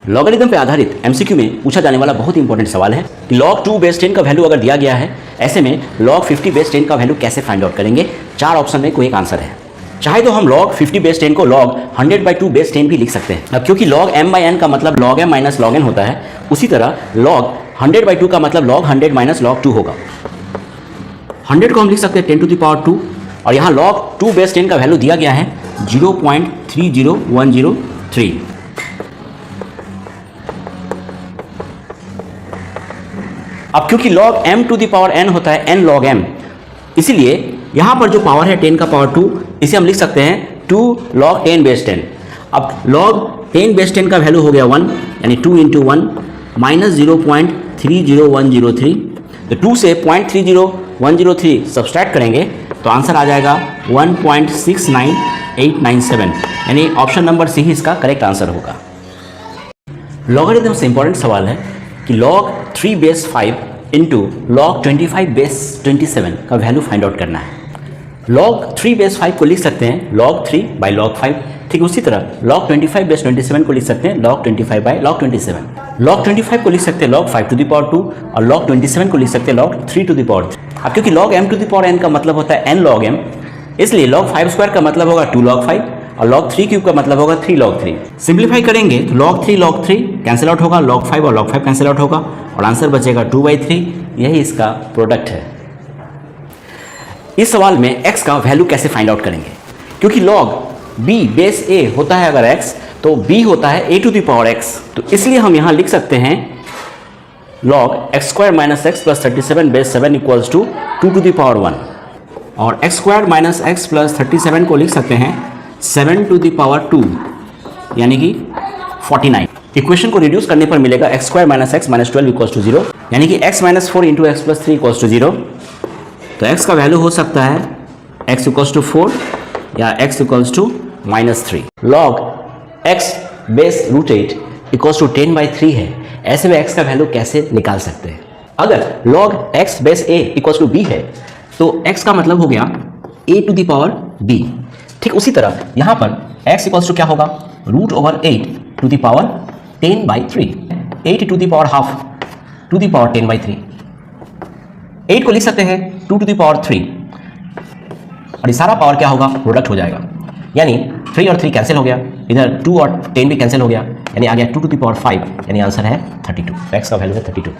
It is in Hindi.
लॉगरिथम पे आधारित एमसीक्यू में पूछा जाने वाला बहुत ही इंपॉर्टेंट सवाल है कि log 2 बेस 10 का वैल्यू अगर दिया गया है, ऐसे में log 50 बेस 10 का वैल्यू कैसे फाइंड आउट करेंगे। 4 ऑप्शन में कोई एक आंसर है। चाहे तो हम log 50 बेस 10 को log 100/2 बेस 10 भी लिख सकते हैं। अब क्योंकि log m/n का मतलब log m minus log n होता है, उसी तरह log 100/2 का मतलब log 100 माइनस log 2 होगा। 100 को हम लिख सकते हैं 10⁻², और यहाँ log 2 बेस 10 का वैल्यू दिया गया है 0.30103। अब क्योंकि log m⁻n होता है n log m, इसीलिए यहाँ पर जो पावर है 10 का पावर 2, इसे हम लिख सकते हैं 2 log 10 बेस 10। अब log 10 बेस 10 का वैल्यू हो गया 1, यानी 2 × 1 माइनस 0.30103। तो 2 से 0.30103 सब्सट्रैक्ट करेंगे तो आंसर आ जाएगा 1.69897, यानी ऑप्शन नंबर सी ही इसका करेक्ट आंसर होगा। लॉगरिथम से इंपॉर्टेंट सवाल है कि log 3 base 5 into log 25 base 27 का वैल्यू फाइंड आउट करना है। log 3 बेस 5 को लिख सकते हैं log 3/log 5, ठीक उसी तरह log 25 बेस 27 को लिख सकते हैं log 25/log 27। log 25 को लिख सकते हैं log 5⁻2 और log 27 को लिख सकते हैं log 3⁻3। अब क्योंकि log m⁻n का मतलब होता है n log m, इसलिए log 5² का मतलब होगा 2 log 5 और log 3³ का मतलब होगा 3 log 3। सिंप्लीफाई करेंगे तो log 3 log 3 कैंसिल आउट होगा, log 5 और log 5 कैंसिल आउट होगा और आंसर बचेगा 2/3। यही इसका प्रोडक्ट है। इस सवाल में x का वैल्यू कैसे फाइंड आउट करेंगे, क्योंकि log b बेस a होता है अगर x, तो b होता है a⁻x, तो इसलिए हम यहाँ लिख सकते हैं log x² - x + 37 बेस 7 = 2⁻1, और x² - x + 37 को लिख सकते हैं 7⁻2, यानी कि 49। इक्वेशन को रिड्यूस करने पर मिलेगा x² - x - 12 = 0, यानी कि x - 4 × x + 3 = 0। तो x का वैल्यू हो सकता है x = 4 या x = -3। log x बेस √8 = 10/3 है, ऐसे में x का वैल्यू कैसे निकाल सकते हैं। अगर log x base a = b है तो x का मतलब हो गया a⁻b। ठीक उसी तरह यहाँ पर x = क्या होगा, √8⁻10/3, 8½ to the power 10/3। 8 को लिख सकते हैं 2⁻3, और ये सारा पावर क्या होगा, प्रोडक्ट हो जाएगा, यानी 3 और 3 कैंसिल हो गया, इधर 2 और 10 भी कैंसिल हो गया, यानी आ गया 2⁵, यानी आंसर है 32। x का वैल्यू है 32।